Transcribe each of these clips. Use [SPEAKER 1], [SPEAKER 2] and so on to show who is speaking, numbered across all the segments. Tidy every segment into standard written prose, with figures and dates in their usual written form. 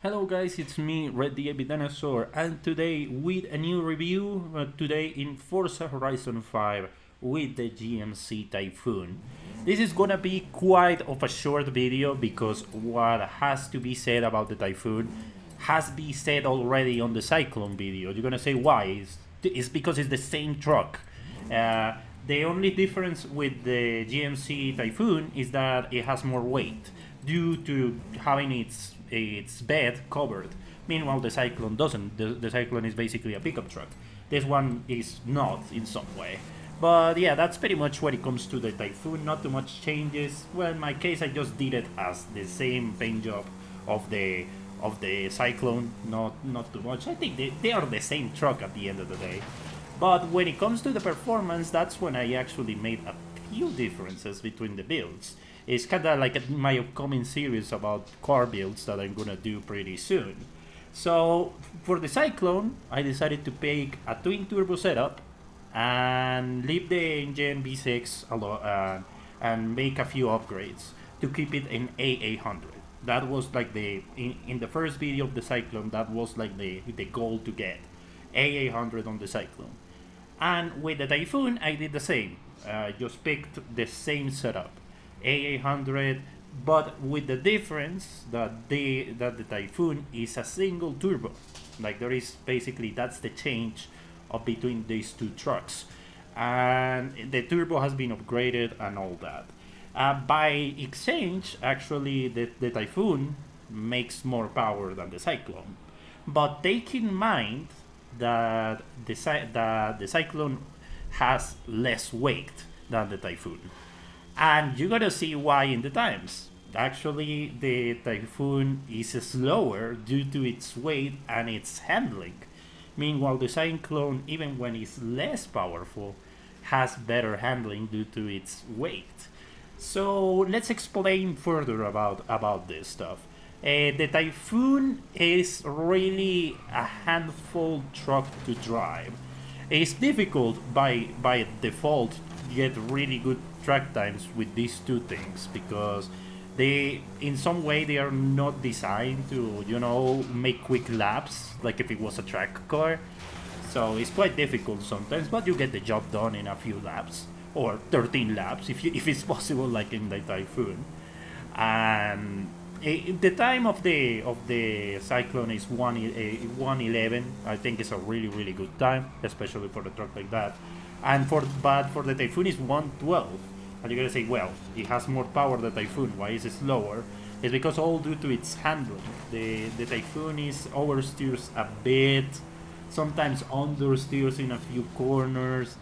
[SPEAKER 1] Hello guys, it's me, Red the Epic Dinosaur, and today with a new review, today in Forza Horizon 5 with the GMC Typhoon. This is gonna be quite of a short video because what has to be said about the Typhoon has been said already on the Cyclone video. You're gonna say why? It's because it's the same truck. The only difference with the GMC Typhoon is that it has more weight due to having its bed covered. Meanwhile, the Cyclone doesn't. The Cyclone is basically a pickup truck. This one is not in some way. But yeah, that's pretty much when it comes to the Typhoon. Not too much changes. Well, in my case, I just did it as the same paint job of the Cyclone. Not too much. I think they are the same truck at the end of the day. But when it comes to the performance, that's when I actually made a few differences between the builds. It's kind of like my upcoming series about car builds that I'm gonna do pretty soon. So for the Cyclone, I decided to pick a twin turbo setup and leave the engine V6 alone and make a few upgrades to keep it in A800. That was like in the first video of the Cyclone. That was like the goal to get A800 on the Cyclone. And with the Typhoon, I did the same. Just picked the same setup. A800, but with the difference that the Typhoon is a single turbo. Like there is basically, that's the change of between these two trucks, and the turbo has been upgraded and all that. By exchange, actually, the Typhoon makes more power than the Cyclone, but take in mind that the Cyclone has less weight than the Typhoon. And you're gonna see why in the times. Actually, the Typhoon is slower due to its weight and its handling. Meanwhile, the Cyclone, even when it's less powerful, has better handling due to its weight. So let's explain further about this stuff. The Typhoon is really a handful truck to drive. It's difficult by default to get really good track times with these two things because they, in some way, they are not designed to, make quick laps like if it was a track car. So it's quite difficult sometimes, but you get the job done in a few laps or 13 laps if it's possible, like in the Typhoon. And the time of the Cyclone is 1:11. I think it's a really good time, especially for a truck like that. And for the Typhoon is 1:12. And you're gonna say, well, it has more power than Typhoon. Why is it slower? It's because all due to its handling. The Typhoon is oversteers a bit, sometimes understeers in a few corners.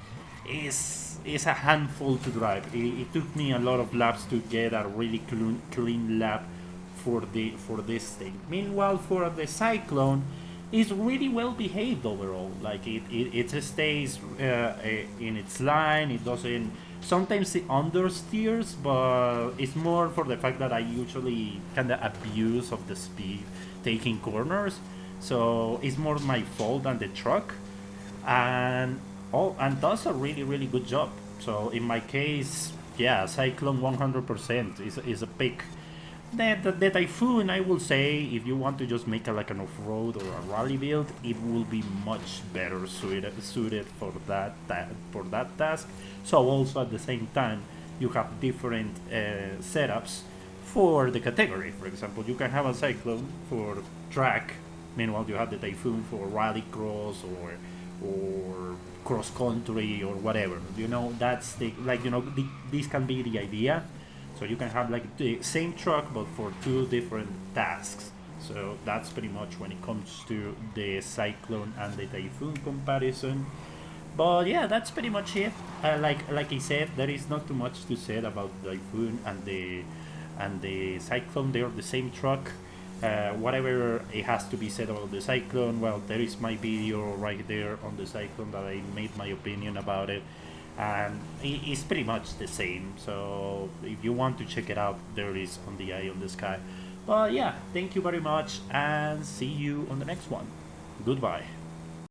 [SPEAKER 1] It's a handful to drive. It took me a lot of laps to get a really clean lap for this thing. Meanwhile, for the Cyclone, it's really well behaved overall. Like it stays in its line. It doesn't. Sometimes it understeers, but it's more for the fact that I usually kind of abuse of the speed taking corners. So it's more my fault than the truck, and does a really good job. So in my case, yeah, Cyclone 100% is a pick. The Typhoon, I will say, if you want to just make like an off-road or a rally build, it will be much better suited for that task. So also at the same time, you have different setups for the category. For example, you can have a Cyclone for track. Meanwhile, you have the Typhoon for rally cross or cross country or whatever. That's this can be the idea. So you can have like the same truck but for two different tasks. So that's pretty much when it comes to the Cyclone and the Typhoon comparison. But yeah, that's pretty much it. Like I said, there is not too much to say about the Typhoon and the Cyclone. They are the same truck. Whatever it has to be said about the Cyclone, well, there is my video right there on the Cyclone that I made my opinion about it. And it's pretty much the same. So if you want to check it out, there is on the eye on the sky. But yeah, thank you very much and see you on the next one. Goodbye.